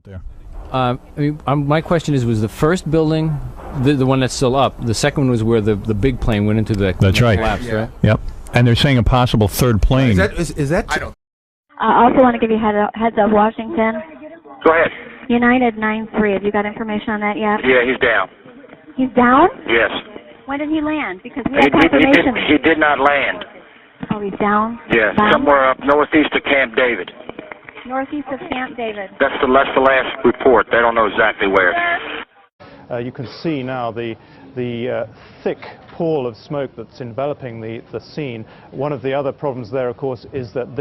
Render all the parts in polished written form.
there. My question is, was the first building the one that's still up? The second one was where the big plane went into the That's right. collapse, right? Yep. And they're saying a possible third plane. Is that? I don't. I also want to give you heads up, Washington. Go ahead. United 9-3. Have you got information on that yet? Yeah, he's down. He's down? Yes. When did he land? Because we have confirmation. He did not land. Oh, he's down? Yeah, Down? somewhere up northeast of Camp David. Northeast of Camp David. That's the last report. They don't know exactly where. You can see now the thick pall of smoke that's enveloping the scene. One of the other problems there, of course, is that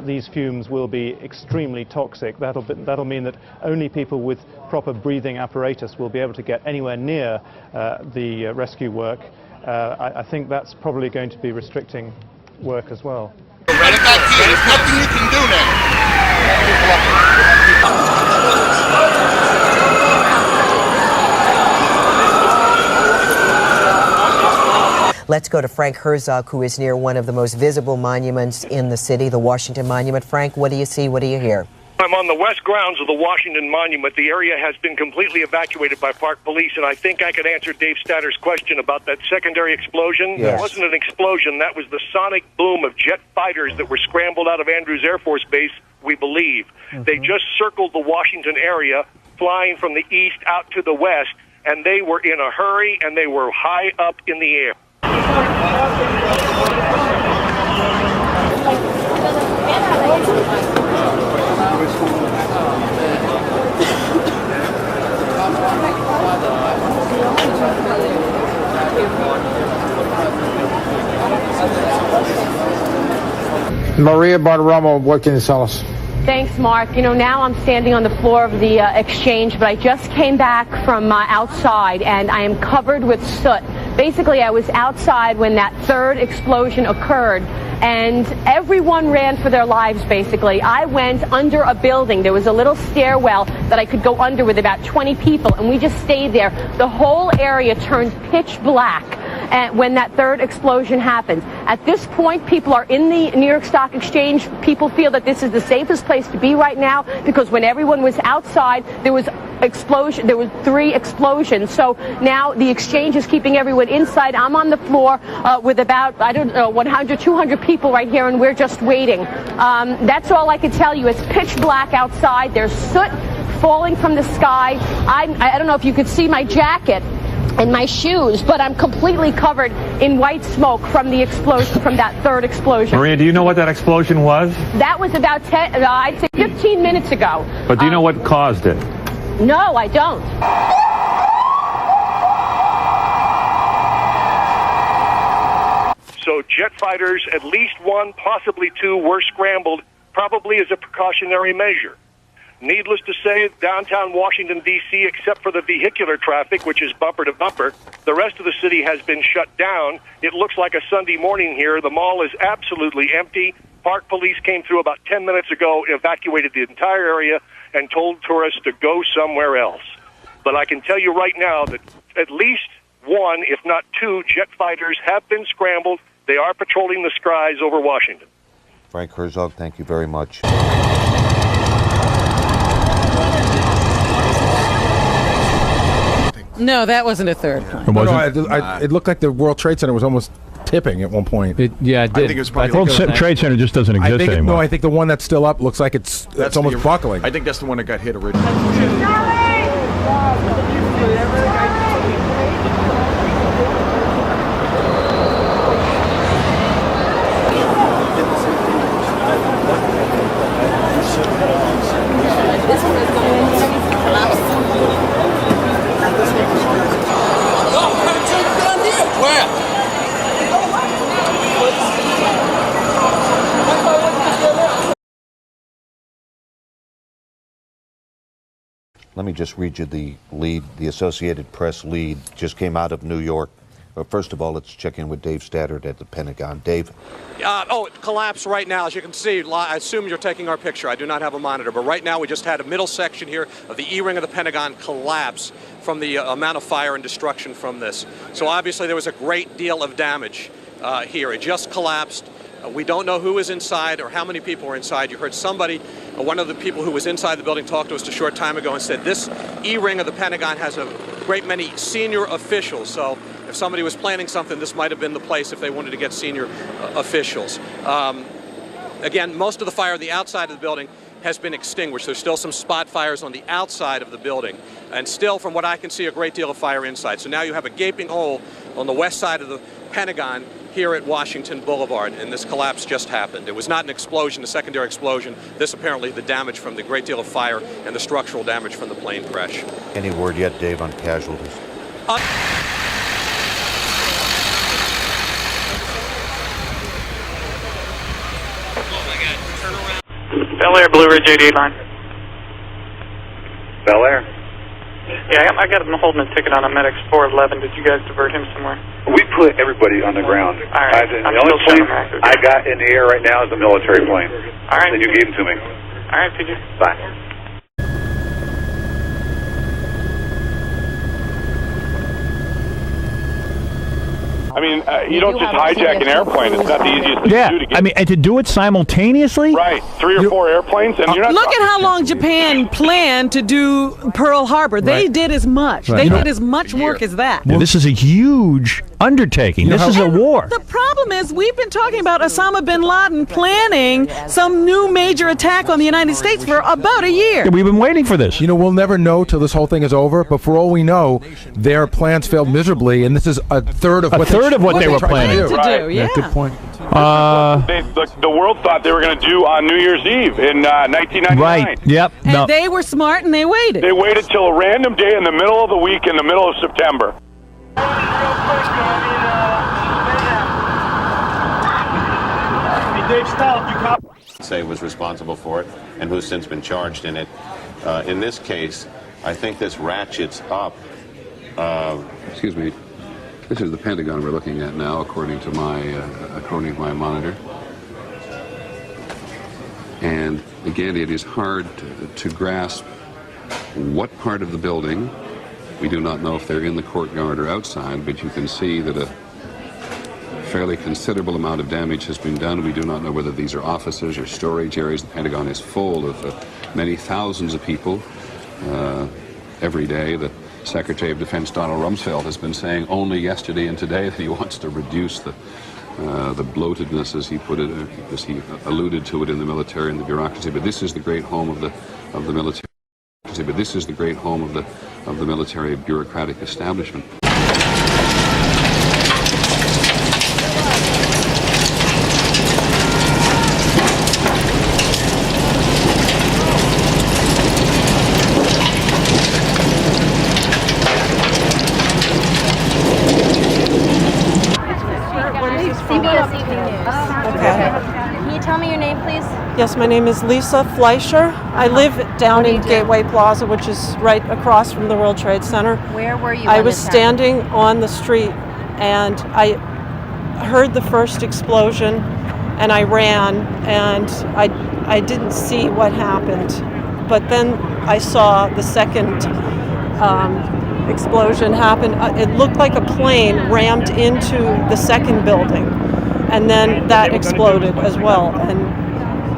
these fumes will be extremely toxic. That'll mean that only people with proper breathing apparatus will be able to get anywhere near the rescue work. I think that's probably going to be restricting work as well. Right back here. There's nothing you can do now. Let's go to Frank Herzog, who is near one of the most visible monuments in the city, the Washington Monument. Frank, what do you see? What do you hear? I'm on the west grounds of the Washington Monument. The area has been completely evacuated by Park Police, and I think I could answer Dave Statter's question about that secondary explosion. Yes. It wasn't an explosion. That was the sonic boom of jet fighters that were scrambled out of Andrews Air Force Base, we believe. They just circled the Washington area, flying from the east out to the west, and they were in a hurry, and they were high up in the air. Maria Bartiromo, what can you tell us? Thanks, Mark. You know, now I'm standing on the floor of the exchange, but I just came back from outside, and I am covered with soot. Basically, I was outside when that third explosion occurred, and everyone ran for their lives, basically. I went under a building. There was a little stairwell that I could go under with about 20 people, and we just stayed there. The whole area turned pitch black when that third explosion happened. At this point, people are in the New York Stock Exchange. People feel that this is the safest place to be right now, because when everyone was outside, there was 3 explosions. So now the exchange is keeping everyone inside. I'm on the floor with about, 100, 200 people right here, and we're just waiting. That's all I can tell you. It's pitch black outside. There's soot falling from the sky. I don't know if you could see my jacket and my shoes, but I'm completely covered in white smoke from the explosion, from that third explosion. Maria, do you know what that explosion was? That was about I'd say 15 minutes ago. But do you know what caused it? No, I don't. So jet fighters, at least 1, possibly 2, were scrambled, probably as a precautionary measure. Needless to say, downtown Washington, D.C., except for the vehicular traffic, which is bumper to bumper, the rest of the city has been shut down. It looks like a Sunday morning here. The mall is absolutely empty. Park Police came through about 10 minutes ago, evacuated the entire area, and told tourists to go somewhere else. But I can tell you right now that at least 1, if not 2, jet fighters have been scrambled. They are patrolling the skies over Washington. Frank Herzog, thank you very much. No, that wasn't a third plane. It looked like the World Trade Center was almost tipping at one point. It did. I think it was probably World Trade Center just doesn't exist anymore. No, I think the one that's still up looks like it's almost buckling. I think that's the one that got hit originally. Let me just read you the lead. The Associated Press lead just came out of New York. But first of all, let's check in with Dave Stattert at the Pentagon. Dave? It collapsed right now. As you can see, I assume you're taking our picture. I do not have a monitor. But right now, we just had a middle section here of the E-ring of the Pentagon collapse from the amount of fire and destruction from this. So obviously, there was a great deal of damage here. It just collapsed. We don't know who is inside or how many people are inside. You heard somebody, one of the people who was inside the building, talk to us a short time ago and said this E-ring of the Pentagon has a great many senior officials. So if somebody was planning something, this might have been the place if they wanted to get senior officials. Again, most of the fire on the outside of the building has been extinguished. There's still some spot fires on the outside of the building, and still, from what I can see, a great deal of fire inside. So now you have a gaping hole on the west side of the Pentagon here at Washington Boulevard, and this collapse just happened. It was not an explosion, a secondary explosion. This apparently the damage from the great deal of fire and the structural damage from the plane crash. Any word yet, Dave, on casualties? Bel Air, Blue Ridge 88 line. Bel Air? Yeah, I got him holding a ticket on a Medics 411. Did you guys divert him somewhere? We put everybody on the ground. All right. The only plane I got in the air right now is a military plane. All right. And you gave them to me. All right, PJ. Bye. I mean, you don't just hijack an airplane. It's not the easiest thing to do to get. I mean, and to do it simultaneously? Right. 3 or 4 airplanes, and you're not. Look at how long Japan planned to do Pearl Harbor. They did as much. They did as much work as that. Well, this is a huge undertaking. This is a war. The problem is we've been talking about Osama bin Laden planning some new major attack on the United States for about a year. Yeah, we've been waiting for this. You know, we'll never know till this whole thing is over, but for all we know, their plans failed miserably, and this is a third of what they were planning to do. Yeah, good point. The world thought they were going to do on New Year's Eve in 1999. Right. Yep. And they were smart and they waited. They waited till a random day in the middle of the week in the middle of September. Dave, stop. You cop. Say was responsible for it and who's since been charged in it. In this case, I think this ratchets up. Excuse me. This is the Pentagon we're looking at now, according to my monitor. And again, it is hard to grasp what part of the building. We do not know if they're in the courtyard or outside, but you can see that a fairly considerable amount of damage has been done. We do not know whether these are offices or storage areas. The Pentagon is full of many thousands of people every day. The Secretary of Defense Donald Rumsfeld has been saying only yesterday and today that he wants to reduce the bloatedness, as he put it, as he alluded to it in the military and the bureaucracy. But this is the great home of the military. But this is the great home of the military bureaucratic establishment. Can you tell me your name, please? Yes, my name is Lisa Fleischer. I live down in Gateway Plaza, which is right across from the World Trade Center. Where were you? I was standing on the street and I heard the first explosion and I ran and I didn't see what happened. But then I saw the second explosion happen. It looked like a plane rammed into the second building, and then that exploded as well. And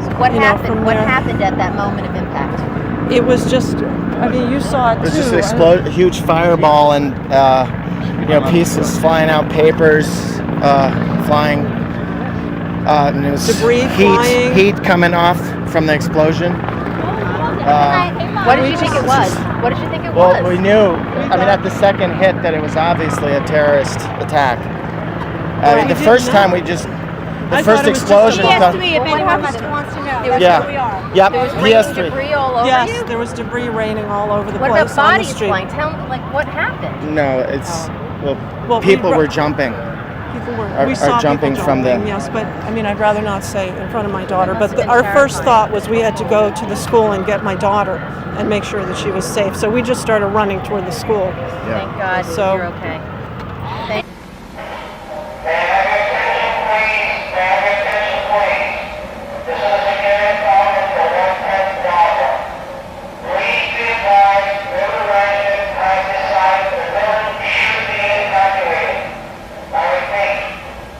so what happened? What happened at that moment of impact? It was just, I mean, you saw it too. It was just a huge fireball, and pieces flying out, papers flying, and it was debris flying. Heat coming off from the explosion. What did you think it was? What did you think it was? Well, we knew, at the second hit that it was obviously a terrorist attack. The first time we just, the first explosion. PS3, if anyone wants to know. Yep, PS3. Debris all over Yes, you? there was debris raining all over the what place about on the bodies street. flying? Tell me, what happened? No, it's, people were jumping. People were, are we saw jumping people from the... Yes, but I'd rather not say in front of my daughter. But our first thought was we had to go to the school and get my daughter and make sure that she was safe. So we just started running toward the school. Thank God you're okay. Thank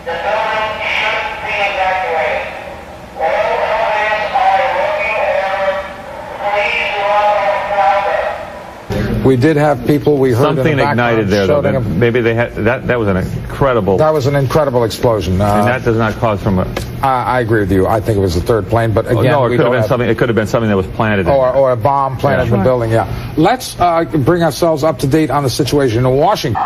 The building should be evacuated. We did have people we heard Something in the ignited there, though. Maybe they had that was an incredible. That was an incredible explosion. And that does not cause from a. I agree with you. I think it was the third plane, but again, no, it could have been something. It could have been something that was planted. Or a bomb planted in the building. Yeah. Let's bring ourselves up to date on the situation in Washington.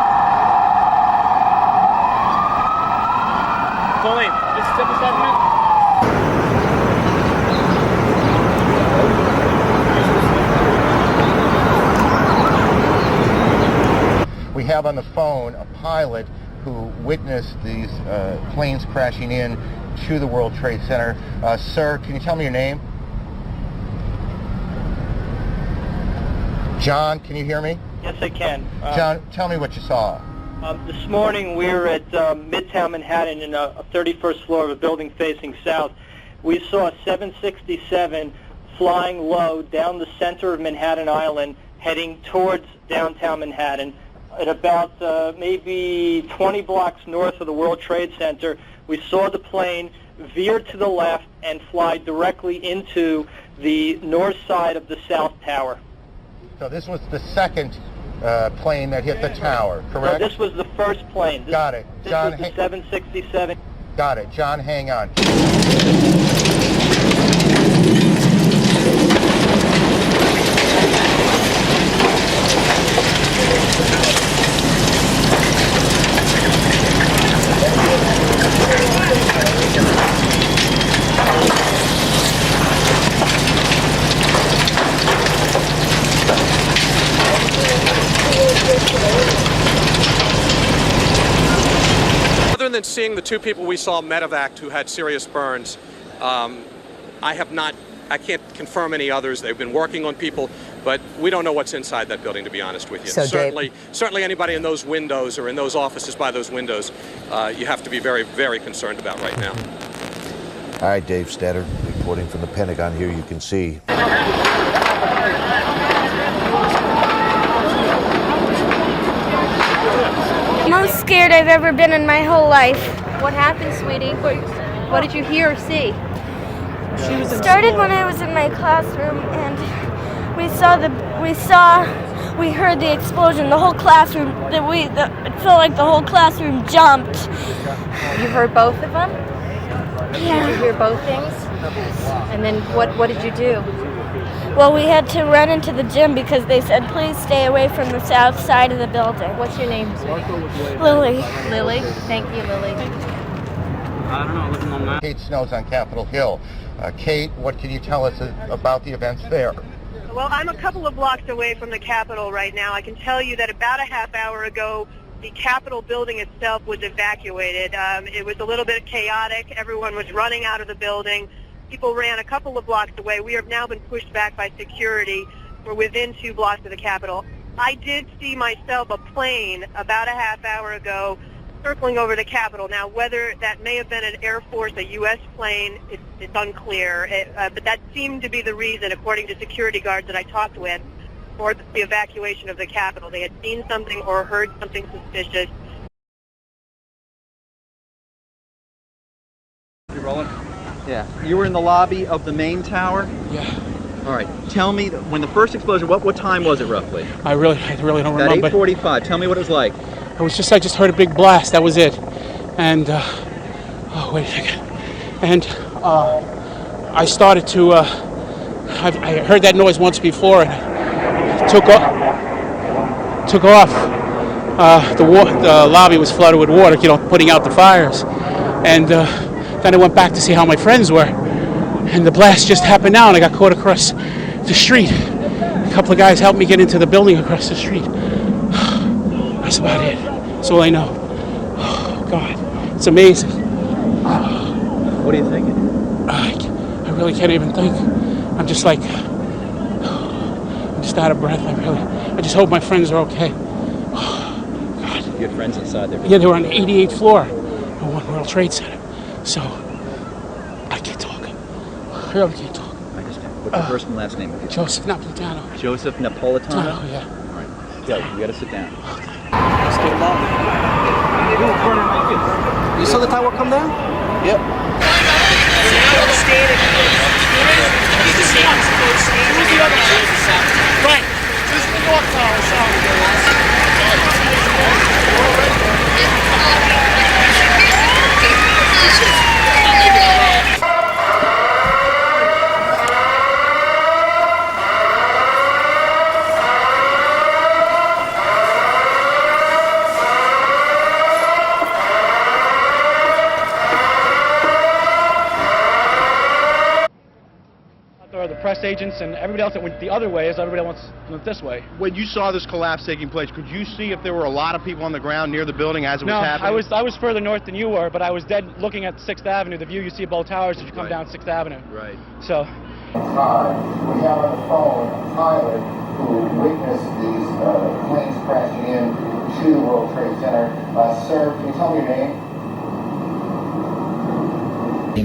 We have on the phone a pilot who witnessed these planes crashing in to the World Trade Center. Sir, can you tell me your name? John, can you hear me? Yes, I can. John, tell me what you saw. This morning we were at Midtown Manhattan in a 31st floor of a building facing south. We saw a 767 flying low down the center of Manhattan Island heading towards downtown Manhattan. At about maybe 20 blocks north of the World Trade Center, we saw the plane veer to the left and fly directly into the north side of the South Tower. So this was the second plane that hit the tower, correct? No, this was the first plane. Got it. John, this was the 767. Got it. John, hang on. Other than seeing the two people we saw medevac who had serious burns, I can't confirm any others. They've been working on people, but we don't know what's inside that building, to be honest with you. So certainly anybody in those windows or in those offices by those windows, you have to be very, very concerned about right now. All right, Dave Statter, reporting from the Pentagon. Here you can see. Most scared I've ever been in my whole life. What happened, sweetie? What did you hear or see? It started when I was in my classroom, and we heard the explosion. The whole classroom. It felt like the whole classroom jumped. You heard both of them? Yeah. Did you hear both things? And then what did you do? Well, we had to run into the gym because they said, please stay away from the south side of the building. What's your name, sweetie? Lily. Lily? Thank you, Lily. I don't know, looking on that. Kate Snow's on Capitol Hill. Kate, what can you tell us about the events there? Well, I'm a couple of blocks away from the Capitol right now. I can tell you that about a half hour ago, the Capitol building itself was evacuated. It was a little bit chaotic. Everyone was running out of the building. People ran a couple of blocks away. We have now been pushed back by security. We're within 2 blocks of the Capitol. I did see myself a plane about a half hour ago circling over the Capitol. Now, whether that may have been an Air Force, a U.S. plane, it's unclear. But that seemed to be the reason, according to security guards that I talked with, for the evacuation of the Capitol. They had seen something or heard something suspicious. You rolling? Yeah. You were in the lobby of the main tower? Yeah. All right. Tell me, when the first explosion, what time was it roughly? I really don't remember. At 8:45. Tell me what it was like. I just heard a big blast. That was it. And oh, wait a second. And I started to. I heard that noise once before, and I took off. The lobby was flooded with water, putting out the fires. And then I went back to see how my friends were. And the blast just happened now, and I got caught across the street. A couple of guys helped me get into the building across the street. That's about it. That's all I know. Oh, God. It's amazing. What are you thinking? I really can't even think. I'm just like, I'm just out of breath. I just hope my friends are okay. God. You had friends inside there? Yeah, they were on the 88th floor of One World Trade Center. So, I can't talk. I really can't talk. What's your first and last name? Joseph Napolitano. Joseph Napolitano? Oh, yeah. All right. Go. You got to sit down. Let's get along. You saw the tower come down? Yep. Right. This is the North Tower. There are the press agents and everybody else that went the other way as everybody else went this way. When you saw this collapse taking place, could you see if there were a lot of people on the ground near the building as it was happening? No, I was further north than you were, but I was dead looking at 6th Avenue, the view you see of both towers as you come down 6th Avenue. Right. So. We have on the phone a pilot who witnessed these planes crashing in to the World Trade Center. Sir, can you tell me your name?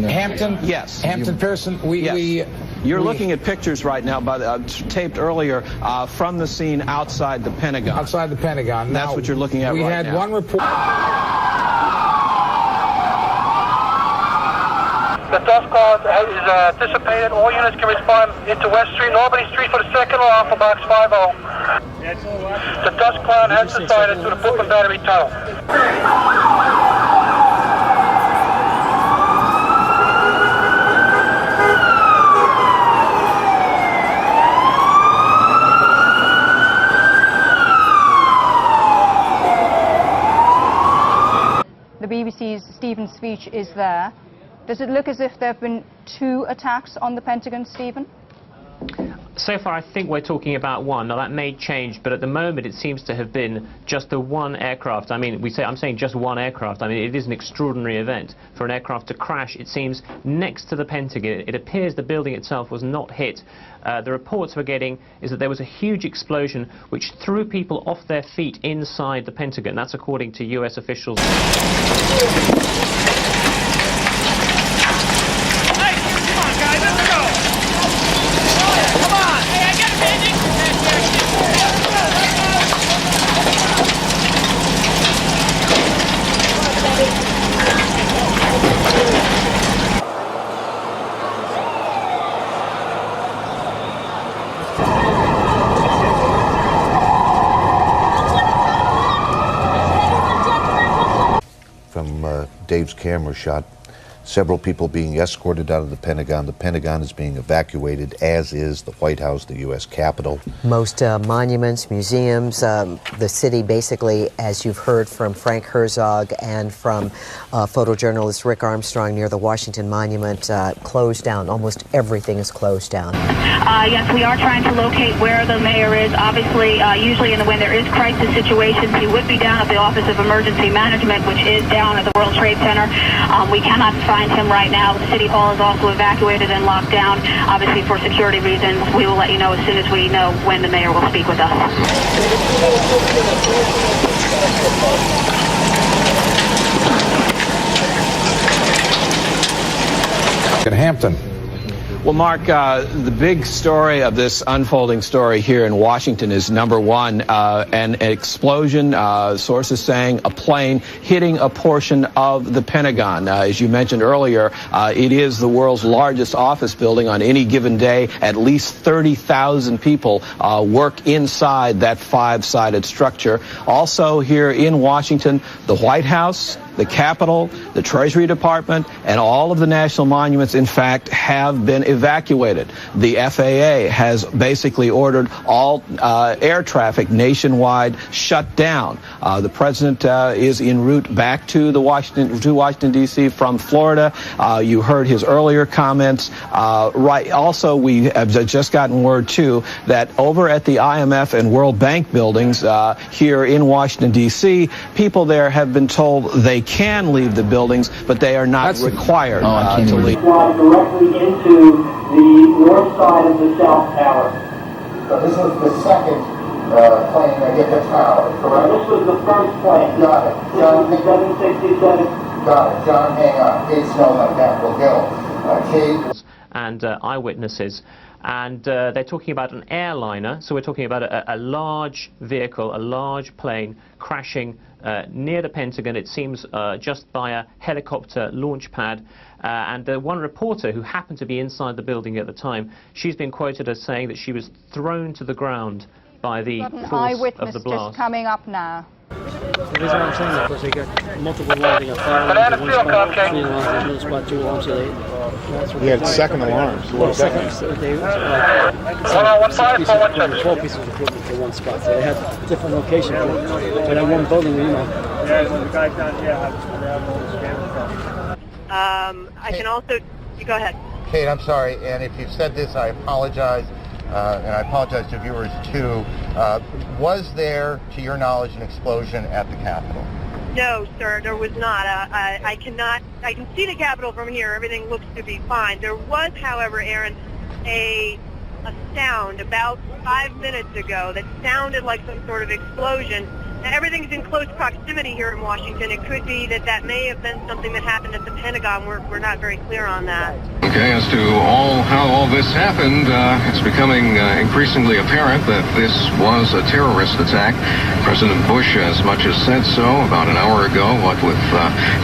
Hampton? Yes. Hampton Pearson, You're looking at pictures right now, taped earlier from the scene outside the Pentagon. Outside the Pentagon. That's what you're looking at right now. We had one report. The dust cloud is dissipated. All units can respond into West Street, Albany Street for the second alarm for box 50. The dust cloud has subsided to the Brooklyn Battery Tunnel. The BBC's Stephen speech is there. Does it look as if there have been 2 attacks on the Pentagon, Stephen? So far, I think we're talking about one. Now, that may change, but at the moment, it seems to have been just the one aircraft. I mean, I'm saying just one aircraft. I mean, it is an extraordinary event for an aircraft to crash, it seems, next to the Pentagon. It appears the building itself was not hit. The reports we're getting is that there was a huge explosion which threw people off their feet inside the Pentagon. That's according to U.S. officials. From Dave's camera shot, several people being escorted out of the Pentagon. The Pentagon is being evacuated, as is the White House, the U.S. Capitol. Most monuments, museums, the city basically, as you've heard from Frank Herzog and from photojournalist Rick Armstrong near the Washington Monument, closed down. Almost everything is closed down. Yes, we are trying to locate where the mayor is. Obviously, usually when there is crisis situations, he would be down at the Office of Emergency Management, which is down at the World Trade Center. We cannot find him right now. The City Hall is also evacuated and locked down, obviously for security reasons. We will let you know as soon as we know when the mayor will speak with us. In Hampton. Well, Mark, the big story of this unfolding story here in Washington is, number one, an explosion, sources saying a plane hitting a portion of the Pentagon. As you mentioned earlier, it is the world's largest office building. On any given day, at least 30,000 people work inside that 5-sided structure. Also here in Washington, the White House, the Capitol, the Treasury Department, and all of the national monuments, in fact, have been evacuated. The FAA has basically ordered all air traffic nationwide shut down. The president is en route back to Washington, D.C. from Florida. You heard his earlier comments. Also, we have just gotten word, too, that over at the IMF and World Bank buildings here in Washington, D.C., people there have been told they can leave the buildings, but they are not required to leave. Directly into the north side of the South Tower. So this was the second plane that hit the tower, correct? This was the first plane. Got it. John, 767. Got it. John, hang on. Kate Snowden on Capitol Hill. Kate. And eyewitnesses. And they're talking about an airliner, so we're talking about a large vehicle, a large plane crashing near the Pentagon, it seems just by a helicopter launch pad. And one reporter who happened to be inside the building at the time, she's been quoted as saying that she was thrown to the ground by the force of the blast. Just coming up now. The reason why I'm saying that, because they got multiple alarms, they got fire alarms, one spot, 3 alarms, another spot, 2 alarms, so he had second alarms. Well, second, they 12 pieces of equipment for one spot, so they had different locations, but in one building, you know. I can also, you go ahead. Kate, I'm sorry, and if you've said this, I apologize, and I apologize to viewers too. Was there, to your knowledge, an explosion at the Capitol? No, sir, there was not. I can see the Capitol from here. Everything looks to be fine. There was, however, Aaron, a sound about 5 minutes ago that sounded like some sort of explosion. Now, everything's in close proximity here in Washington. It could be that may have been something that happened at the Pentagon. We're not very clear on that. Okay, as to how all this happened, it's becoming increasingly apparent that this was a terrorist attack. President Bush as much as said so about an hour ago, what with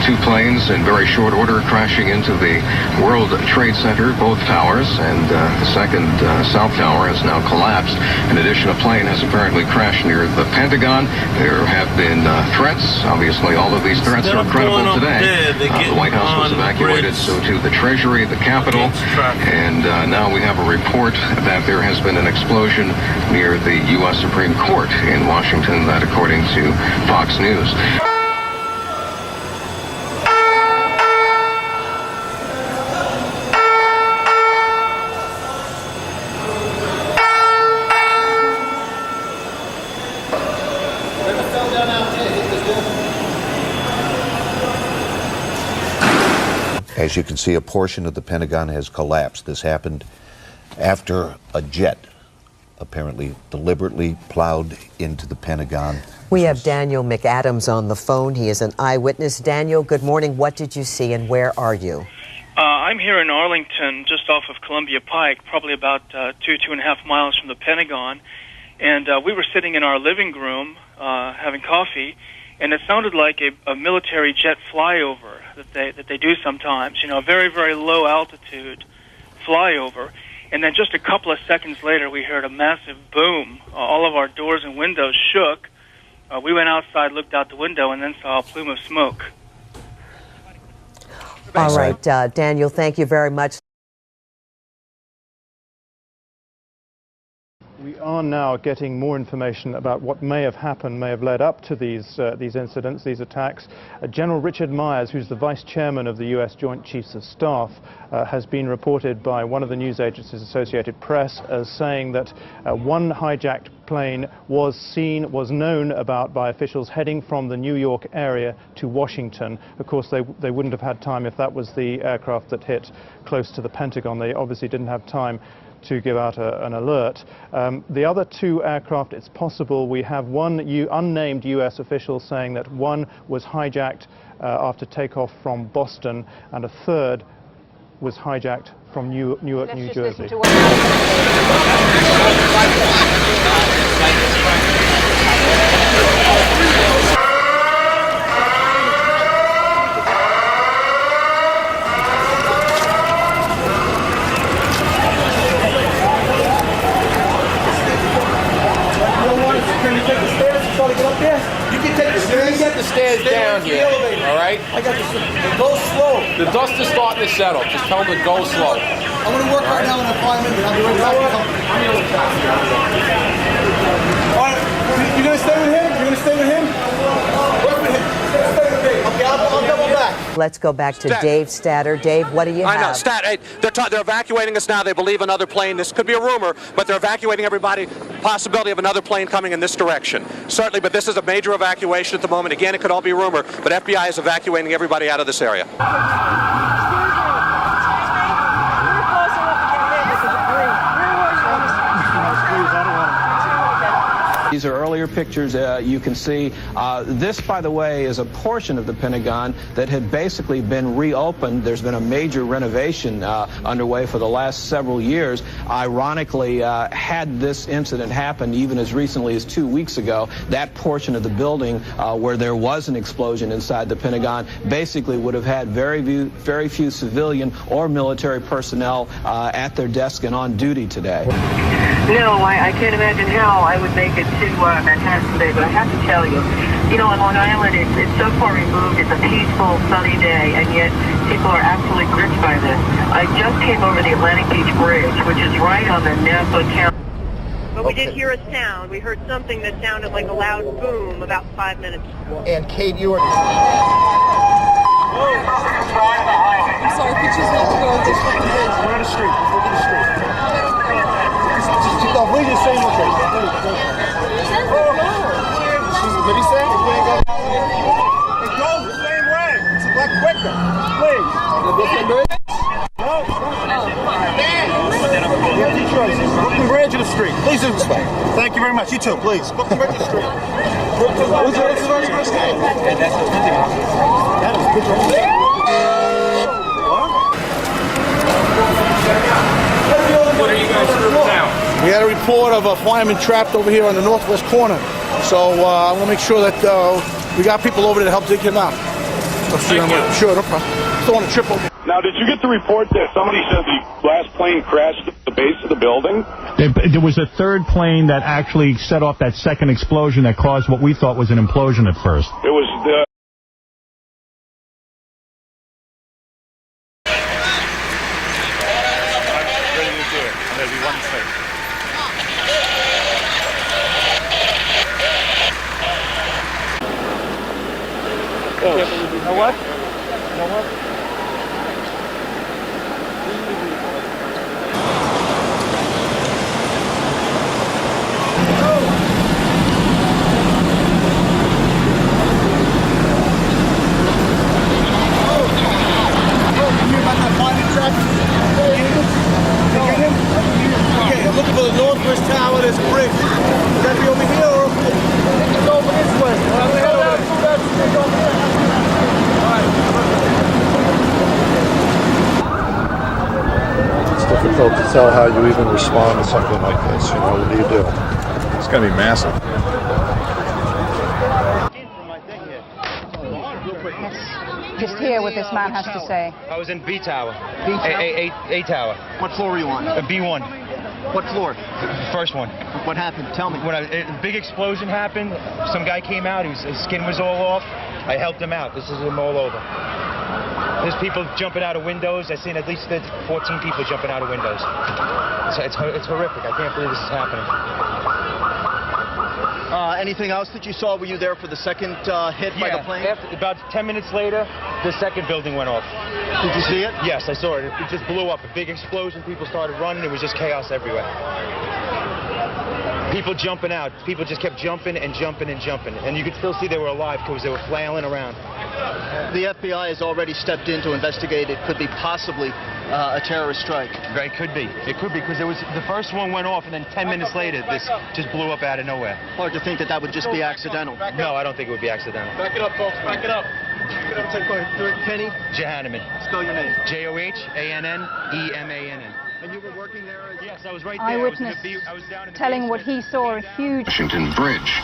two planes in very short order crashing into the World Trade Center, both towers, and the second South Tower has now collapsed. In addition, a plane has apparently crashed near the Pentagon. There have been threats. Obviously, all of these threats are credible today. The White House was evacuated, so too the Treasury, the Capitol, and now we have a report that there has been an explosion near the U.S. Supreme Court in Washington, that according to Fox News. As you can see, a portion of the Pentagon has collapsed. This happened after a jet apparently deliberately plowed into the Pentagon. We have Daniel McAdams on the phone. He is an eyewitness. Daniel, good morning. What did you see and where are you? I'm here in Arlington, just off of Columbia Pike, probably about 2.5 miles from the Pentagon. And we were sitting in our living room having coffee, and it sounded like a military jet flyover that they do sometimes, you know, a very, very low altitude flyover. And then just a couple of seconds later, we heard a massive boom. All of our doors and windows shook. We went outside, looked out the window, and then saw a plume of smoke. All right, Daniel, thank you very much. We are now getting more information about what may have happened, may have led up to these incidents, these attacks. General Richard Myers, who's the Vice Chairman of the U.S. Joint Chiefs of Staff, has been reported by one of the news agencies, Associated Press, as saying that one hijacked plane was known about by officials heading from the New York area to Washington. Of course, they wouldn't have had time if that was the aircraft that hit close to the Pentagon. They obviously didn't have time to give out an alert. The other two aircraft, it's possible we have one unnamed U.S. official saying that one was hijacked after takeoff from Boston, and a third was hijacked from Newark, New Jersey. Stairs down here, all right? I got this. Go slow. The dust is starting to settle. Just tell them to go slow. I'm going to work right now in 5 minutes. I'll be right back. All right. You're going to stay with him? You're going to stay with him? Work with him. Stay with me. Okay, I'll double back. Let's go back to Dave Statter. Dave, what do you have? I know, Stat, hey, they're evacuating us now. They believe another plane. This could be a rumor, but they're evacuating everybody. Possibility of another plane coming in this direction. Certainly, but this is a major evacuation at the moment. Again, it could all be rumor, but FBI is evacuating everybody out of this area. These are earlier pictures you can see. This, by the way, is a portion of the Pentagon that had basically been reopened. There's been a major renovation underway for the last several years. Ironically, had this incident happened even as recently as 2 weeks ago, that portion of the building where there was an explosion inside the Pentagon basically would have had very few civilian or military personnel at their desk and on duty today. No, I can't imagine how I would make it to Manhattan today, but I have to tell you, you know, on Long Island, it's so far removed. It's a peaceful, sunny day, and yet people are absolutely gripped by this. I just came over the Atlantic Beach Bridge, which is right on the Nassau County. But we did hear a sound. We heard something that sounded like a loud boom about 5 minutes ago. And Kate, you were... I'm sorry, could you not go on this fucking bridge? We're on the street. Look at the street. No, please just say okay. Did he say? It goes the same way. It's a lot quicker. Please. No. You have two choices. Brooklyn Bridge or the street. Please do this way. Thank you very much. You too, please. Brooklyn Bridge or the street. What's the first name? That's the hunting house. That is a picture of me. What are you guys doing now? We had a report of a fireman trapped over here on the northwest corner. So I want to make sure that we got people over there to help dig him out. Sure, no problem. Don't want to trip over. Now, did you get the report that somebody said the last plane crashed at the base of the building? There was a third plane that actually set off that second explosion that caused what we thought was an implosion at first. It was the... You know what? You know what? Okay, I'm looking for the northwest tower. There's a bridge. Is that be over here or over here? It's over this way. It's difficult to tell how you even respond to something like this. You know, what do you do? It's going to be massive. Just hear what this man has to say. I was in B tower. A tower. What floor were you on? B1. What floor? First one. What happened? Tell me. When a big explosion happened, some guy came out. His skin was all off. I helped him out. This is him all over. There's people jumping out of windows. I've seen at least 14 people jumping out of windows. It's horrific. I can't believe this is happening. Anything else that you saw? Were you there for the second hit by the plane? About 10 minutes later, the second building went off. Did you see it? Yes, I saw it. It just blew up. A big explosion. People started running. It was just chaos everywhere. People jumping out. People just kept jumping and jumping and jumping. And you could still see they were alive because they were flailing around. The FBI has already stepped in to investigate. It could be possibly a terrorist strike. It could be. It could be because there was the first one went off and then 10 minutes later this just blew up out of nowhere. Hard to think that that would just be accidental. No, I don't think it would be accidental. Back it up, folks. Back it up. Kenny? Johanneman. Spell your name. Johannemann. And you were working there? Yes, I was right there. Eyewitness telling what he saw, a huge... Washington Bridge.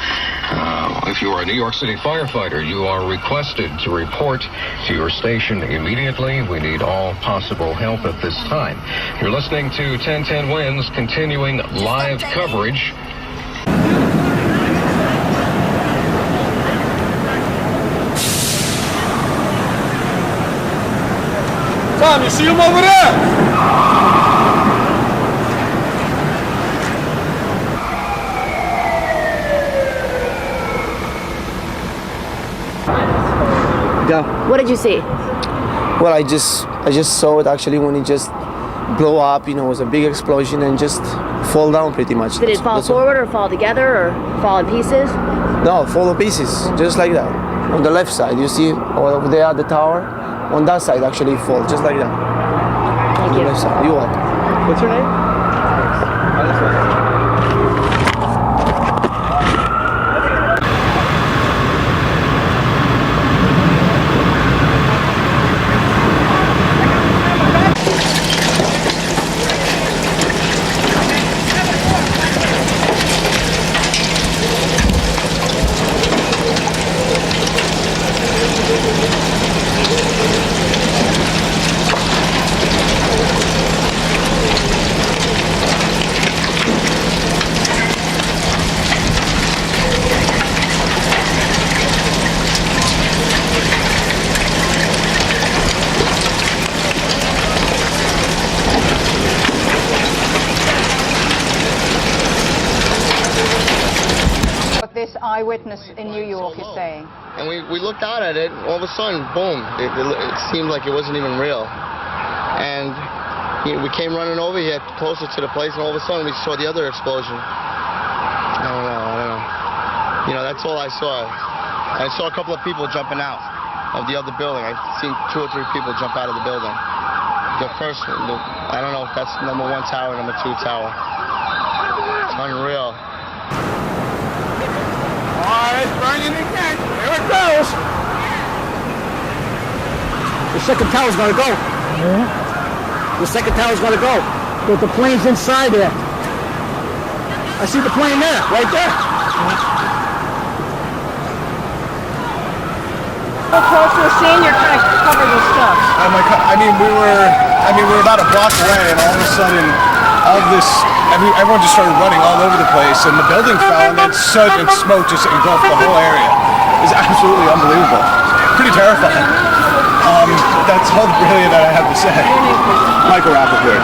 If you are a New York City firefighter, you are requested to report to your station immediately. We need all possible help at this time. You're listening to 1010 Wins, continuing live coverage. Tom, you see him over there? Go. What did you see? Well, I just saw it actually when it just blew up. You know, it was a big explosion and just fall down pretty much. Did it fall forward or fall together or fall in pieces? No, fall in pieces, just like that. On the left side, you see over there at the tower. On that side, actually, it fall just like that. Thank on you. The left side. You're welcome. What's your name? this eyewitness in New York is saying. And we looked out at it, all of a sudden, boom, it seemed like it wasn't even real. And we came running over here closer to the place, and all of a sudden we saw the other explosion. I don't know. You know, that's all I saw. I saw a couple of people jumping out of the other building. I seen 2 or 3 people jump out of the building. The first, I don't know if that's number 1 tower, number 2 tower. It's unreal. All right, burning again. Here it goes. The second tower's gonna go. The second tower's gonna go. But the plane's inside there. I see the plane there, right there. How close to the scene? You're kind of covered with stuff. We were about a block away, and all of a sudden, everyone just started running all over the place, and the building fell, and then soot and smoke just engulfed the whole area. It's absolutely unbelievable. Pretty terrifying. That's all really that I have to say. Michael Rappaport.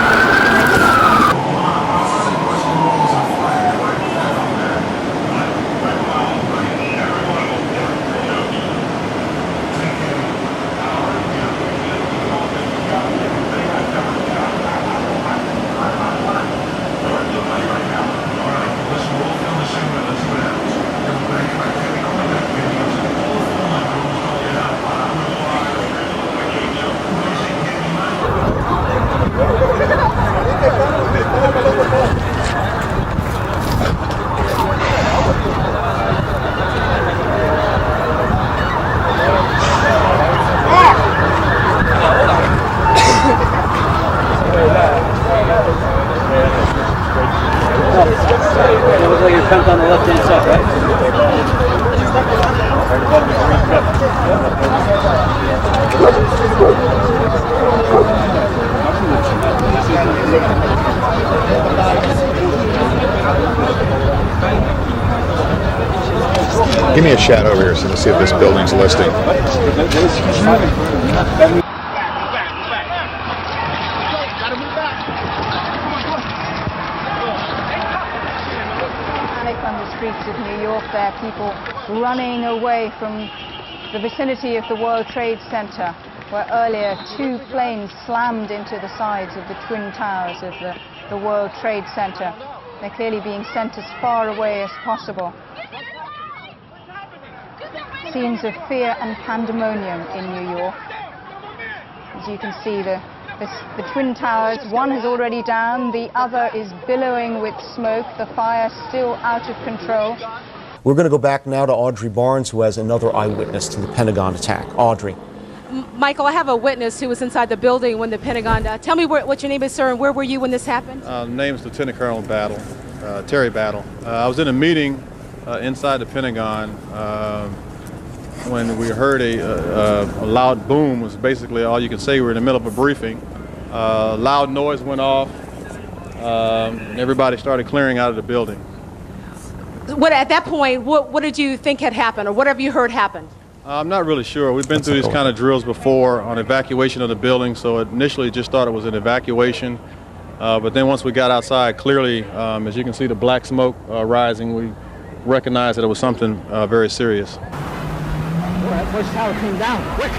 It looks like you're pumped on the left-hand side, right? Give me a shot over here so to see if this building's listing. On the streets of New York, there are people running away from the vicinity of the World Trade Center, where earlier 2 planes slammed into the sides of the Twin Towers of the World Trade Center. They're clearly being sent as far away as possible. Scenes of fear and pandemonium in New York. As you can see, the Twin Towers, one is already down, the other is billowing with smoke, the fire still out of control. We're going to go back now to Audrey Barnes, who has another eyewitness to the Pentagon attack. Audrey. Michael, I have a witness who was inside the building when the Pentagon... tell me what your name is, sir, and where were you when this happened? Name's Lieutenant Colonel Terry Battle. I was in a meeting inside the Pentagon when we heard a loud boom. Was basically all you could say. We were in the middle of a briefing. Loud noise went off. And everybody started clearing out of the building. At that point, what did you think had happened, or what have you heard happened? I'm not really sure. We've been through these kind of drills before on evacuation of the building, so initially just thought it was an evacuation. But then once we got outside, clearly, as you can see the black smoke rising, we recognized that it was something very serious. That first tower came down, quick!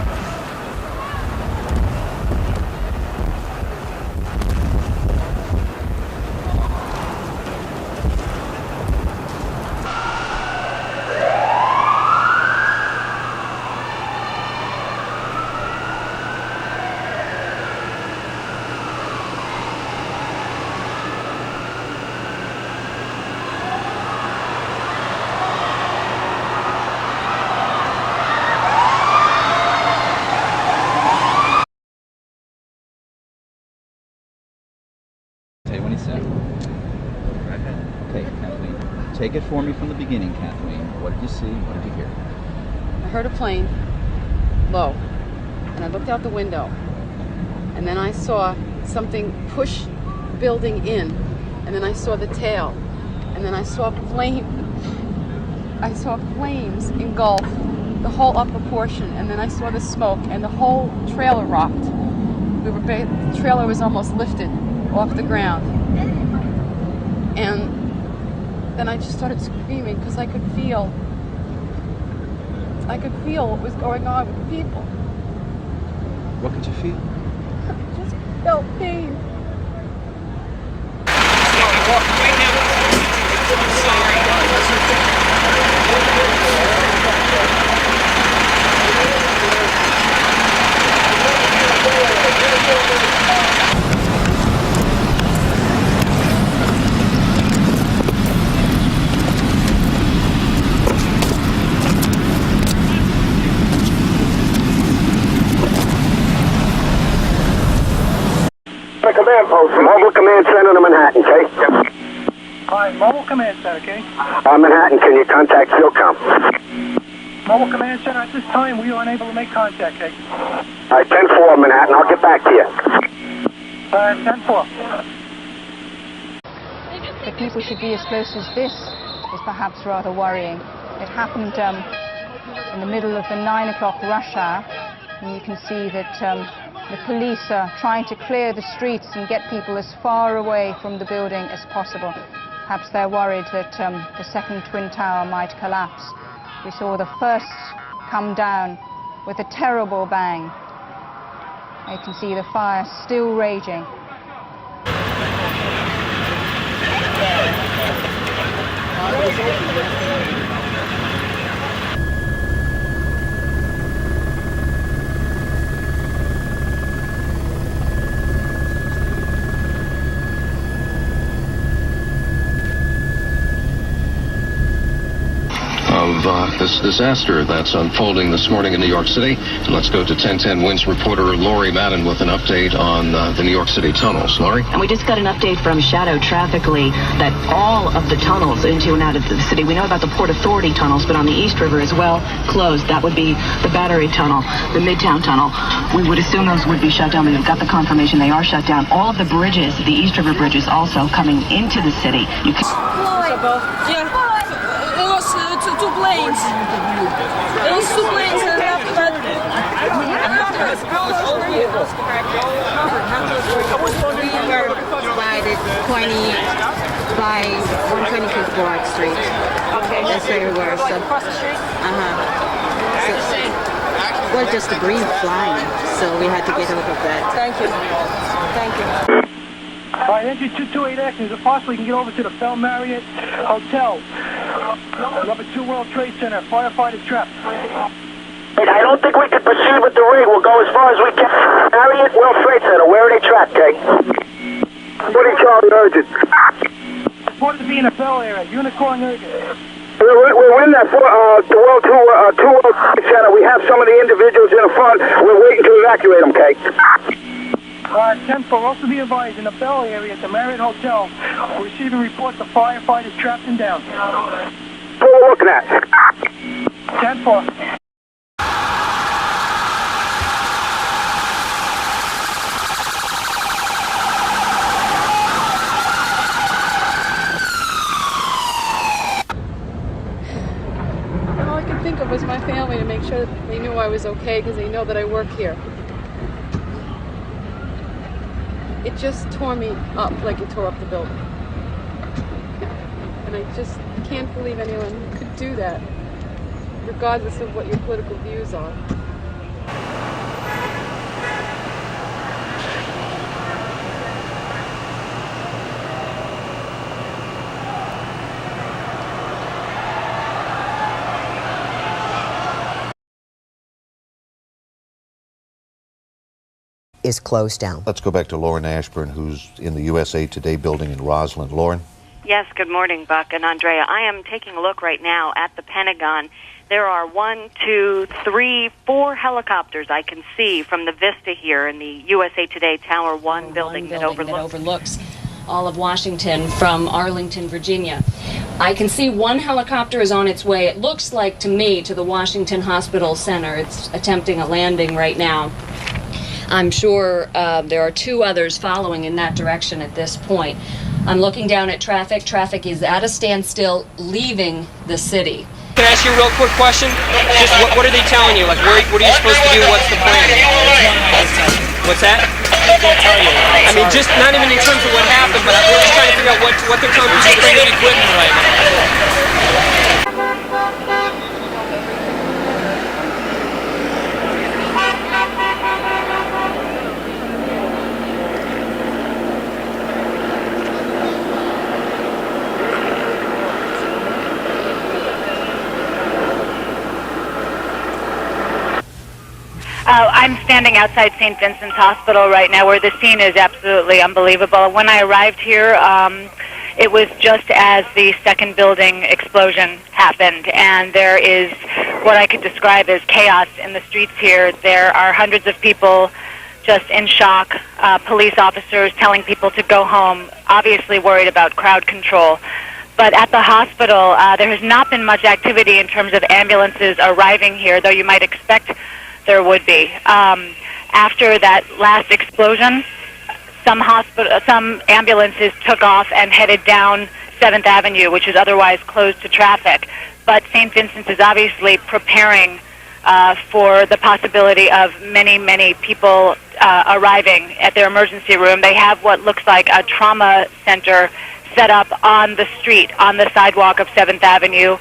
Okay, Kathleen, take it for me from the beginning, Kathleen. What did you see? What did you hear? I heard a plane low, and I looked out the window, and then I saw something push the building in, and then I saw the tail, and then I saw flames engulf the whole upper portion, and then I saw the smoke, and the whole trailer rocked. The trailer was almost lifted off the ground. And then I just started screaming because I could feel what was going on with the people. What could you feel? I just felt pain. Command post from Mobile Command Center to Manhattan, okay? Hi, Mobile Command Center, okay? Manhattan, can you contact SILCOM? Mobile Command Center, at this time, we are unable to make contact, okay? All right, 10-4, Manhattan. I'll get back to you. 10-4. That people should be as close as this is perhaps rather worrying. It happened in the middle of the 9 o'clock rush hour, and you can see that the police are trying to clear the streets and get people as far away from the building as possible. Perhaps they're worried that the second Twin Tower might collapse. We saw the first come down with a terrible bang. You can see the fire still raging. Of this disaster that's unfolding this morning in New York City. Let's go to 1010 Wins reporter Lori Madden with an update on the New York City tunnels. Lori? And we just got an update from Shadow Traffically that all of the tunnels into and out of the city, we know about the Port Authority tunnels, but on the East River as well, closed. That would be the Battery Tunnel, the Midtown Tunnel. We would assume those would be shut down. We've got the confirmation they are shut down. All of the bridges, the East River bridges also coming into the city. You can... It was two planes. It was two planes, and after that, we were by the 125th Broad Street. Okay. That's where we were. So, across the street? Well, just debris flying, so we had to get out of that. Thank you. Thank you. All right, entry 228X, is it possible you can get over to the Bell Marriott Hotel? Number 2 World Trade Center, firefighters trapped. I don't think we can proceed with the rig. We'll go as far as we can. Marriott, World Trade Center, where are they trapped, Kate? What are Charlie urgent? Reported to be in the Bell area, Unicorn urgent. We're in that the World 2 World Trade Center. We have some of the individuals in the front. We're waiting to evacuate them, Kate. 10-4, also be advised, in the Bell area at the Marriott Hotel, we're receiving reports of firefighters trapped and down. What we're looking at? 10-4. All I could think of was my family, to make sure that they knew I was okay, because they know that I work here. It just tore me up like it tore up the building. And I just can't believe anyone could do that, regardless of what your political views are. Is closed down. Let's go back to Lauren Ashburn, who's in the USA Today building in Roslyn. Lauren? Yes, good morning, Buck and Andrea. I am taking a look right now at the Pentagon. There are 1, 2, 3, 4 helicopters I can see from the vista here in the USA Today Tower 1 building that overlooks all of Washington from Arlington, Virginia. I can see one helicopter is on its way, it looks like to me, to the Washington Hospital Center. It's attempting a landing right now. I'm sure there are 2 others following in that direction at this point. I'm looking down at traffic. Traffic is at a standstill leaving the city. Can I ask you a real quick question? Just what are they telling you? Like, what are you supposed to do? What's the plan? What's that? I mean, just not even in terms of what happened, but we're just trying to figure out what they're telling you. Just bring in equipment right now. I'm standing outside St. Vincent's Hospital right now, where the scene is absolutely unbelievable. When I arrived here, it was just as the second building explosion happened, and there is what I could describe as chaos in the streets here. There are hundreds of people just in shock, police officers telling people to go home, obviously worried about crowd control. But at the hospital, there has not been much activity in terms of ambulances arriving here, though you might expect there would be. After that last explosion, some ambulances took off and headed down 7th Avenue, which is otherwise closed to traffic. But St. Vincent's is obviously preparing for the possibility of many, many people arriving at their emergency room. They have what looks like a trauma center set up on the street, on the sidewalk of 7th Avenue.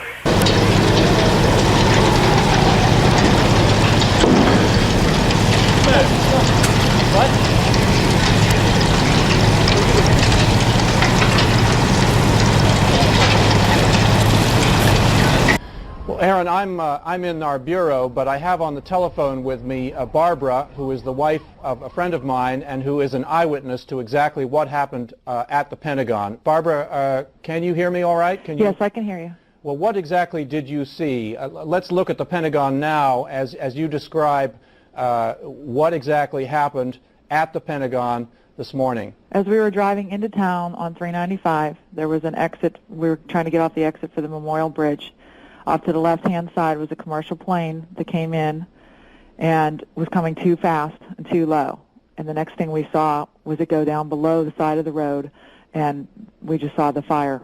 Well, Aaron, I'm in our bureau, but I have on the telephone with me Barbara, who is the wife of a friend of mine and who is an eyewitness to exactly what happened at the Pentagon. Barbara, can you hear me all right? Yes, I can hear you. Well, what exactly did you see? Let's look at the Pentagon now as you describe what exactly happened at the Pentagon this morning. As we were driving into town on 395, there was an exit. We were trying to get off the exit for the Memorial Bridge. Off to the left-hand side was a commercial plane that came in and was coming too fast and too low. And the next thing we saw was it go down below the side of the road, and we just saw the fire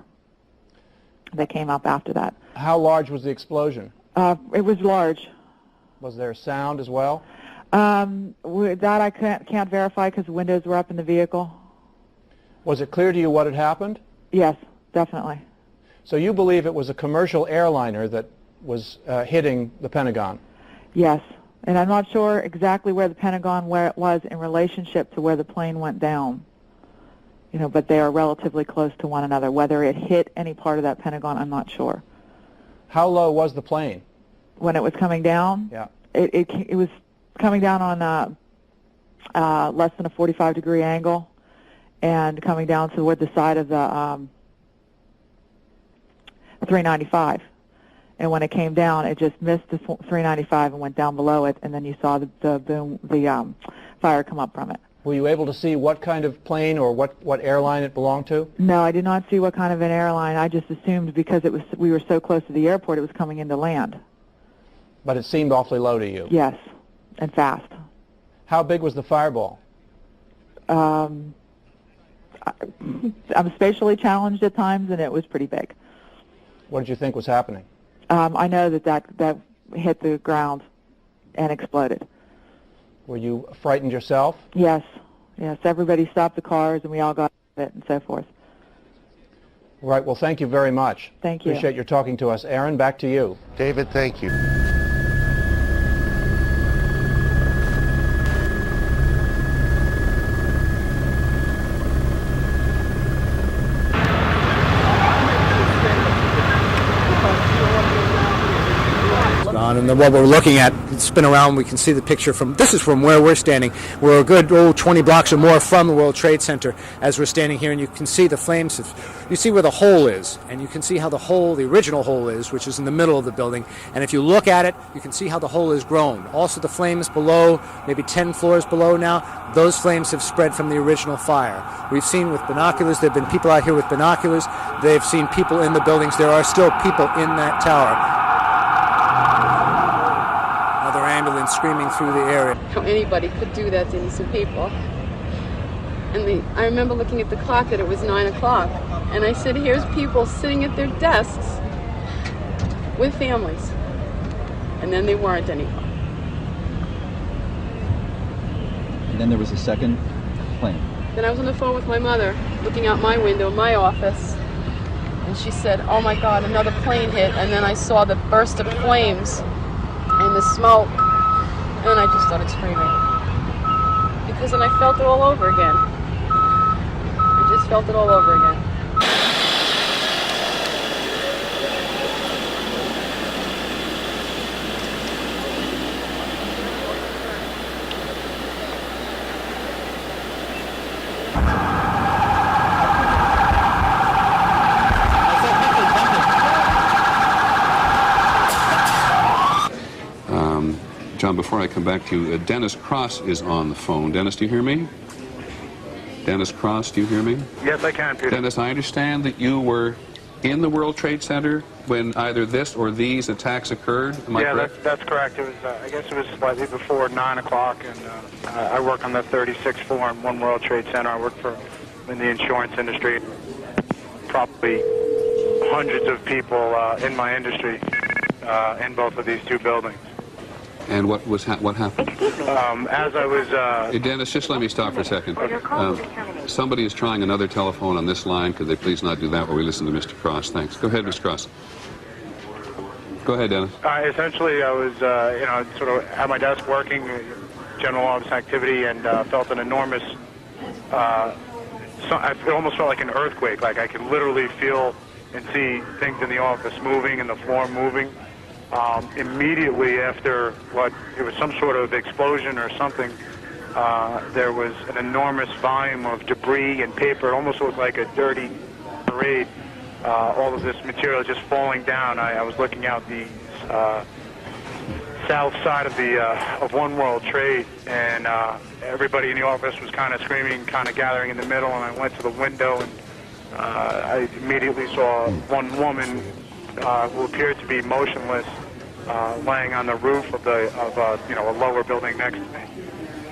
that came up after that. How large was the explosion? It was large. Was there sound as well? That I can't verify because the windows were up in the vehicle. Was it clear to you what had happened? Yes, definitely. So you believe it was a commercial airliner that was hitting the Pentagon? Yes, and I'm not sure exactly where the Pentagon was in relationship to where the plane went down. You know, but they are relatively close to one another. Whether it hit any part of that Pentagon, I'm not sure. How low was the plane? When it was coming down? Yeah. It was coming down on less than a 45-degree angle and coming down toward the side of the 395, and when it came down, it just missed the 395 and went down below it, and then you saw the fire come up from it. Were you able to see what kind of plane or what airline it belonged to? No, I did not see what kind of an airline. I just assumed because we were so close to the airport, it was coming into land. But it seemed awfully low to you. Yes, and fast. How big was the fireball? I'm spatially challenged at times, and it was pretty big. What did you think was happening? I know that hit the ground and exploded. Were you frightened yourself? Yes. Yes. Everybody stopped the cars, and we all got out of it and so forth. Right. Well, thank you very much. Thank you. Appreciate your talking to us. Aaron, back to you. David, thank you. And then what we're looking at, spin around, we can see the picture this is from where we're standing. We're a good 20 blocks or more from the World Trade Center as we're standing here, and you can see the flames. You see where the hole is, and you can see how the original hole is, which is in the middle of the building. And if you look at it, you can see how the hole has grown. Also the flames below, maybe 10 floors below now, those flames have spread from the original fire. We've seen with binoculars, there have been people out here with binoculars. They've seen people in the buildings. There are still people in that tower. Ambulance screaming through the area. How anybody could do that to innocent people. And I remember looking at the clock that it was 9 o'clock, and I said, here's people sitting at their desks with families. And then they weren't anymore. And then there was a second plane. Then I was on the phone with my mother, looking out my window, my office, and she said, oh my God, another plane hit. And then I saw the burst of flames and the smoke, and I just started screaming. Because then I felt it all over again. I just felt it all over again. John, before I come back to you, Dennis Cross is on the phone. Dennis, do you hear me? Dennis Cross, do you hear me? Yes, I can, Peter. Dennis, I understand that you were in the World Trade Center when either this or these attacks occurred. Am I correct? That's correct. It was, I guess it was slightly before 9 o'clock, and I work on the 36th floor in One World Trade Center. I work in the insurance industry. Probably hundreds of people in my industry in both of these two buildings. And what happened? As I was... Hey, Dennis, just let me stop for a second. Somebody is trying another telephone on this line. Could they please not do that while we listen to Mr. Cross? Thanks. Go ahead, Mr. Cross. Go ahead, Dennis. Essentially, I was, sort of at my desk working, general office activity, and felt an enormous... it almost felt like an earthquake. Like I could literally feel and see things in the office moving and the floor moving. Immediately after it was some sort of explosion or something, there was an enormous volume of debris and paper. It almost looked like a dirty parade. All of this material just falling down. I was looking out the south side of One World Trade, and everybody in the office was kind of screaming, kind of gathering in the middle, and I went to the window, and I immediately saw one woman who appeared to be motionless, laying on the roof of a lower building next to me.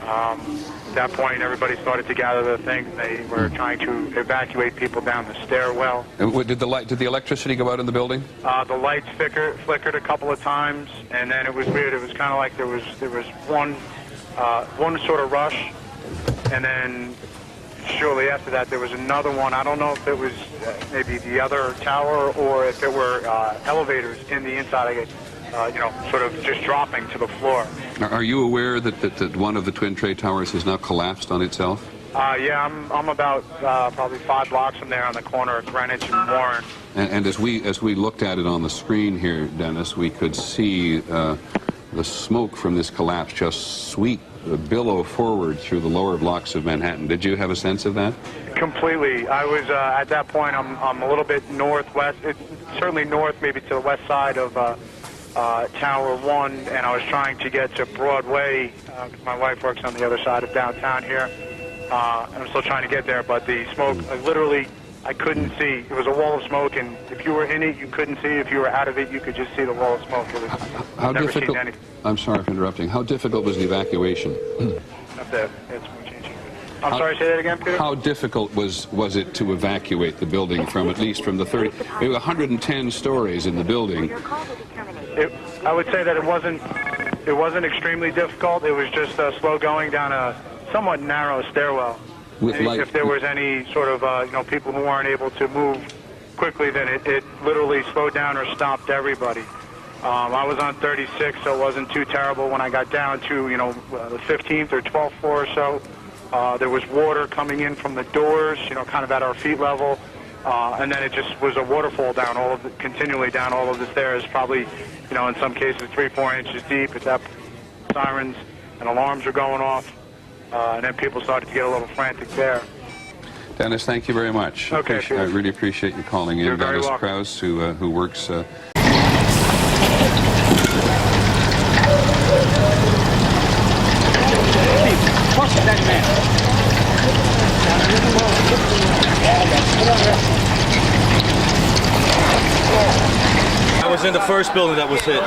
At that point, everybody started to gather their things. They were trying to evacuate people down the stairwell. Did the electricity go out in the building? The lights flickered a couple of times, and then it was weird. It was kind of like there was one sort of rush, and then shortly after that, there was another one. I don't know if it was maybe the other tower or if there were elevators in the inside, sort of just dropping to the floor. Are you aware that one of the Twin Trade Towers has now collapsed on itself? Yeah, I'm about probably 5 blocks from there on the corner of Greenwich and Warren. And as we looked at it on the screen here, Dennis, we could see the smoke from this collapse just sweep, billow forward through the lower blocks of Manhattan. Did you have a sense of that? Completely. I was at that point. I'm a little bit northwest. Certainly north, maybe to the west side of Tower 1, and I was trying to get to Broadway. My wife works on the other side of downtown here. And I'm still trying to get there, but the smoke, I couldn't see. It was a wall of smoke, and if you were in it, you couldn't see. If you were out of it, you could just see the wall of smoke. It was, how never difficult? seen anything. I'm sorry for interrupting. How difficult was the evacuation? I'm sorry, say that again, Peter? How difficult was it to evacuate the building from at least from the 110 stories in the building? I would say that it wasn't extremely difficult. It was just slow going down a somewhat narrow stairwell. If there was any sort of people who weren't able to move quickly, then it literally slowed down or stopped everybody. I was on 36, so it wasn't too terrible. When I got down to the 15th or 12th floor or so, there was water coming in from the doors, kind of at our feet level, and then it just was a waterfall down continually down all of the stairs, probably in some cases 3-4 inches deep. At that, sirens and alarms were going off. And then people started to get a little frantic there. Dennis, thank you very much. Okay, I really appreciate you calling in. You're very Dennis welcome. Krause, who works... I was in the first building that was hit.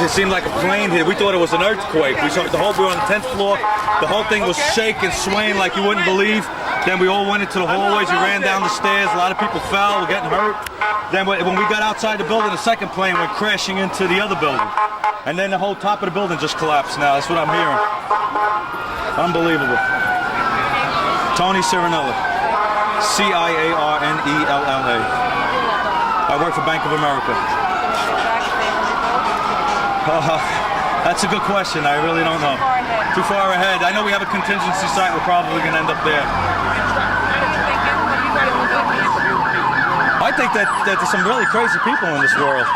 It seemed like a plane hit. We thought it was an earthquake. We were on the 10th floor. The whole thing was shaking, swaying like you wouldn't believe. Then we all went into the hallways. We ran down the stairs. A lot of people fell, were getting hurt. Then when we got outside the building, the second plane went crashing into the other building. And then the whole top of the building just collapsed now. That's what I'm hearing. Unbelievable. Tony Cirinella. C-I-A-R-N-E-L-L-A. I work for Bank of America. That's a good question. I really don't know. Too far ahead. I know we have a contingency site. We're probably going to end up there. I think that there's some really crazy people in this world.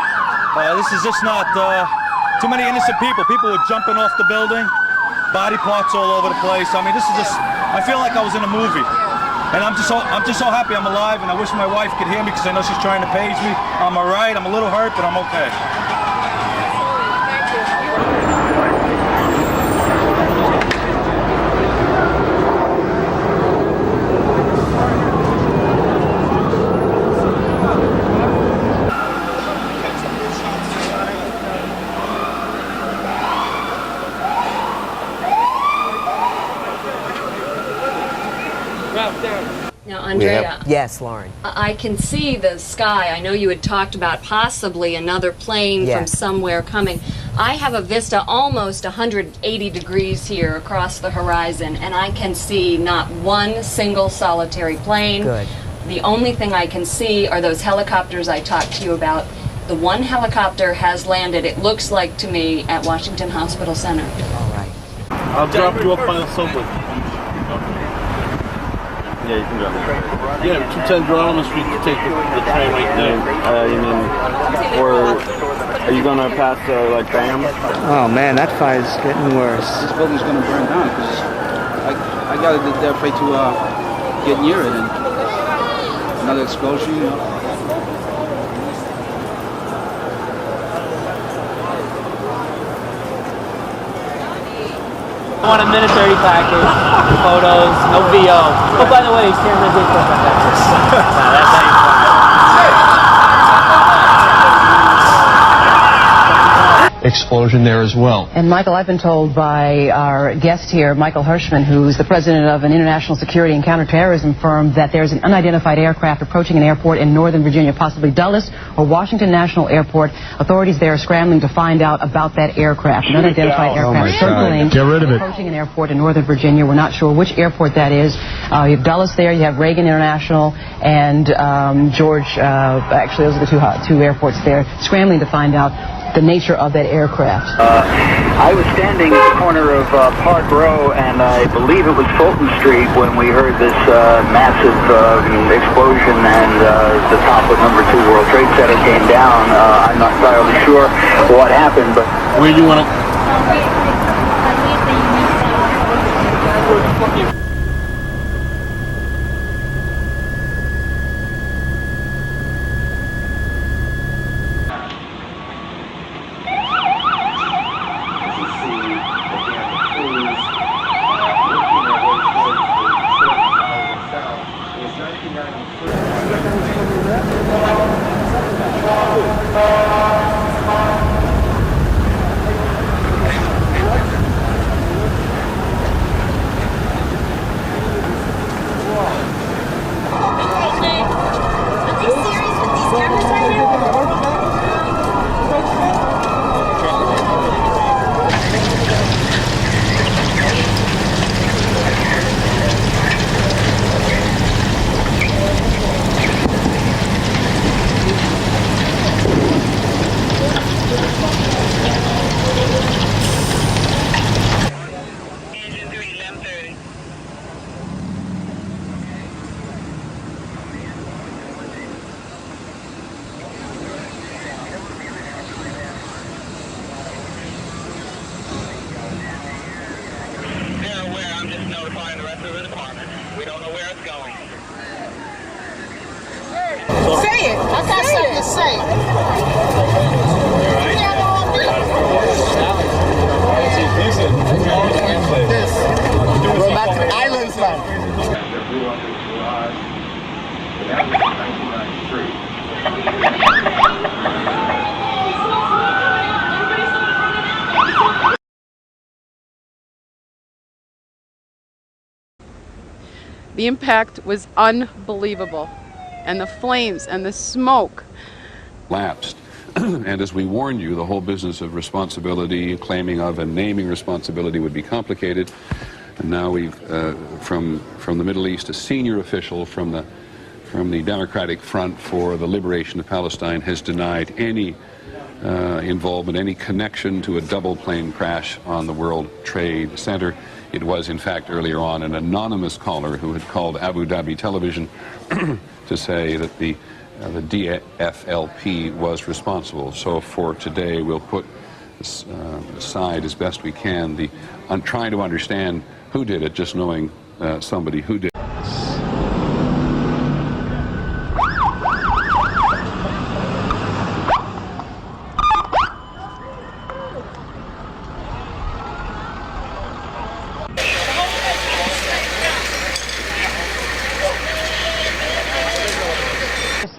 This is just not too many innocent people. People were jumping off the building, body parts all over the place. I mean, this is just. I feel like I was in a movie. And I'm just so happy I'm alive, and I wish my wife could hear me because I know she's trying to page me. I'm all right. I'm a little hurt, but I'm okay. Andrea. Yes, Lauren. I can see the sky. I know you had talked about possibly another plane from somewhere coming. I have a vista almost 180 degrees here across the horizon, and I can see not one single solitary plane. Good. The only thing I can see are those helicopters I talked to you about. The one helicopter has landed, it looks like to me, at Washington Hospital Center. All right. I'll drop you up on the subway. Yeah, you can drop me. Yeah, 210 Geronimus, we can take the train right there. You mean, or are you going to pass, like, BAM? Oh, man, that fire's getting worse. This building's going to burn down because I got it there afraid to get near it and another explosion, you know. 1 minute 30 package, photos, no VO. Oh, by the way, these cameras did clip on Texas. That's how you explosion there as well. And Michael, I've been told by our guest here, Michael Hirschman, who's the president of an international security and counterterrorism firm, that there's an unidentified aircraft approaching an airport in Northern Virginia, possibly Dulles or Washington National Airport. Authorities there are scrambling to find out about that aircraft. An unidentified aircraft circling, approaching an airport in Northern Virginia. We're not sure which airport that is. You have Dulles there, you have Reagan International, and George, actually those are the two airports there, scrambling to find out the nature of that aircraft. I was standing at the corner of Park Row, and I believe it was Fulton Street when we heard this massive explosion, and the top of number 2 World Trade Center came down. I'm not entirely sure what happened, but... Where do you want to... Say it. I got something to say. We're back to the islands now. The impact was unbelievable. And the flames and the smoke. Lapsed. And as we warned you, the whole business of responsibility, claiming of and naming responsibility would be complicated. And now we've, from the Middle East, a senior official from the Democratic Front for the Liberation of Palestine has denied any involvement, any connection to a double plane crash on the World Trade Center. It was, in fact, earlier on an anonymous caller who had called Abu Dhabi Television to say that the DFLP was responsible. So for today, we'll put aside as best we can trying to understand who did it, just knowing somebody who did.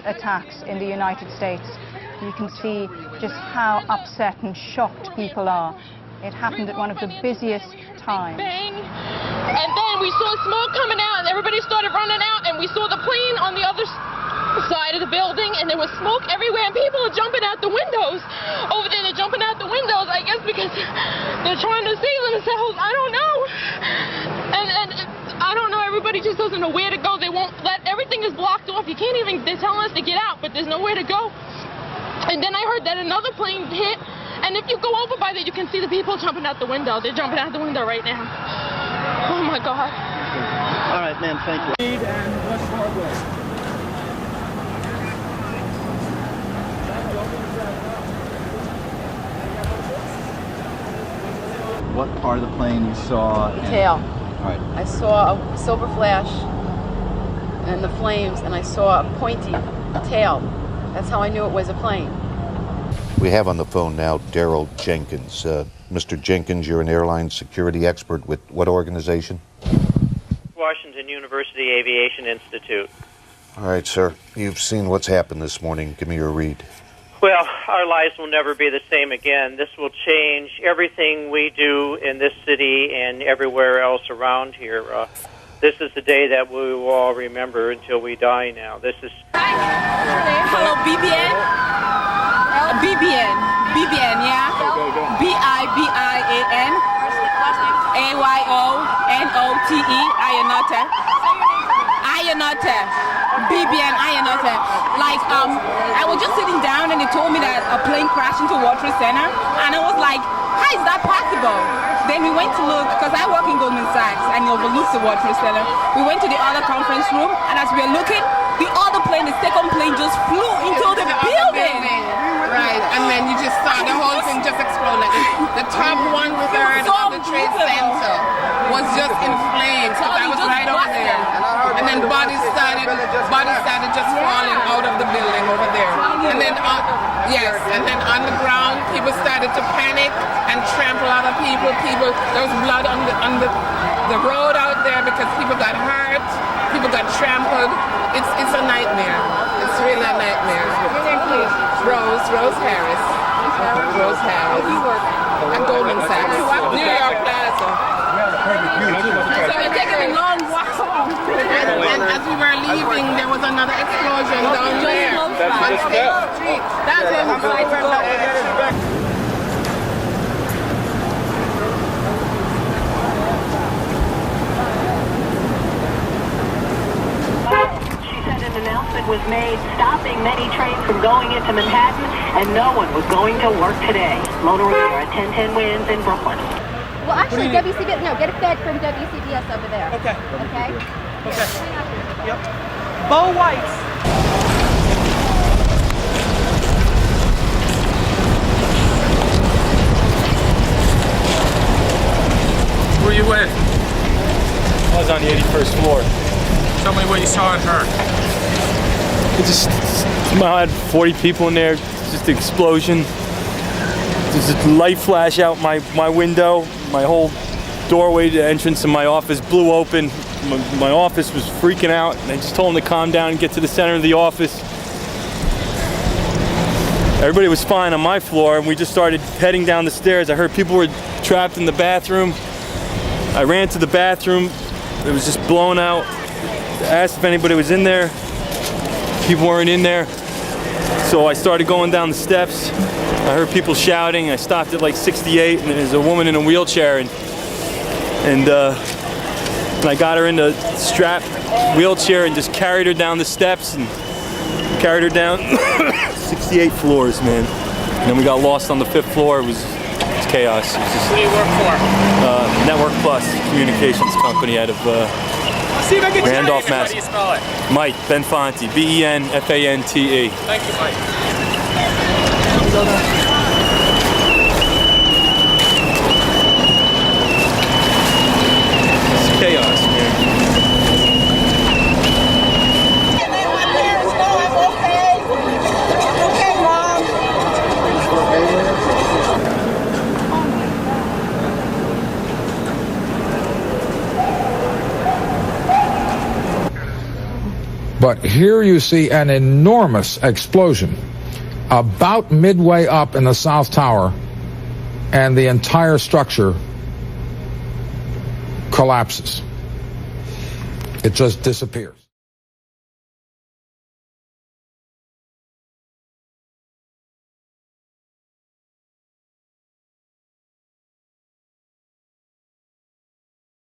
Attacks in the United States. You can see just how upset and shocked people are. It happened at one of the busiest times. Bang! And then we saw smoke coming out, and everybody started running out, and we saw the plane on the other side of the building, and there was smoke everywhere, and people are jumping out the windows. Over there, they're jumping out the windows, I guess because they're trying to save themselves. I don't know. And I don't know, everybody just doesn't know where to go. They won't let, everything is blocked off. You can't even, they're telling us to get out, but there's nowhere to go. And then I heard that another plane hit, and if you go over by there, you can see the people jumping out the window. They're jumping out the window right now. Oh my God. All right, ma'am, thank you. What part of the plane you saw? The tail. All right. I saw a silver flash and the flames, and I saw a pointy tail. That's how I knew it was a plane. We have on the phone now Daryl Jenkins. Mr. Jenkins, you're an airline security expert with what organization? Washington University Aviation Institute. All right, sir. You've seen what's happened this morning. Give me your read. Well, our lives will never be the same again. This will change everything we do in this city and everywhere else around here. This is the day that we will all remember until we die now. This is... Hello, BBN? BBN, yeah? BIBIAN AYONOTE Ayanote. BBN Ayanote. Like, I was just sitting down and they told me that a plane crashed into World Trade Center, and I was like, how is that possible? Then we went to look, because I work in Goldman Sachs and it overlooks the World Trade Center. We went to the other conference room, and as we were looking, the other plane, the second plane, just flew into the building. Right, and then you just saw the whole thing just explode. Like the top 1/3 of the Trade Center was just in flames, because I was right over there. And then bodies started just falling out of the building over there. And then, yes, and then on the ground, people started to panic and trample other people. There was blood on the road out there because people got hurt, people got trampled. It's a nightmare. It's really a nightmare. Rose Harris. At Goldman Sachs. New York Plaza. So we're taking a long walk home. And as we were leaving, there was another explosion down there. That's the street. That's where we tried to go. An announcement was made stopping many trains from going into Manhattan, and no one was going to work today. Mona Rivera at 1010 Winds in Brooklyn. Well, actually, WCBS, no, get a fed from WCBS over there. Okay. Okay? Okay. Yep. Bo Whites. Where you with? I was on the 81st floor. Tell me what you saw and heard. I had 40 people in there, just an explosion. There's a light flash out my window. My whole doorway to the entrance of my office blew open. My office was freaking out, and I just told them to calm down and get to the center of the office. Everybody was fine on my floor, and we just started heading down the stairs. I heard people were trapped in the bathroom. I ran to the bathroom. It was just blown out. I asked if anybody was in there. People weren't in there. So I started going down the steps. I heard people shouting. I stopped at like 68, and there's a woman in a wheelchair, and I got her in the strap wheelchair and just carried her down the steps and carried her down 68 floors, man. And then we got lost on the 5th floor. It was chaos. It was just, what do you work for? Network Plus communications company out of See if I can Randolph, Mass. How do you spell it? Mike Benfanti, Benfante. Thank you, Mike. It's chaos, man. Okay, Mom. But here you see an enormous explosion about midway up in the South Tower, and the entire structure collapses. It just disappears.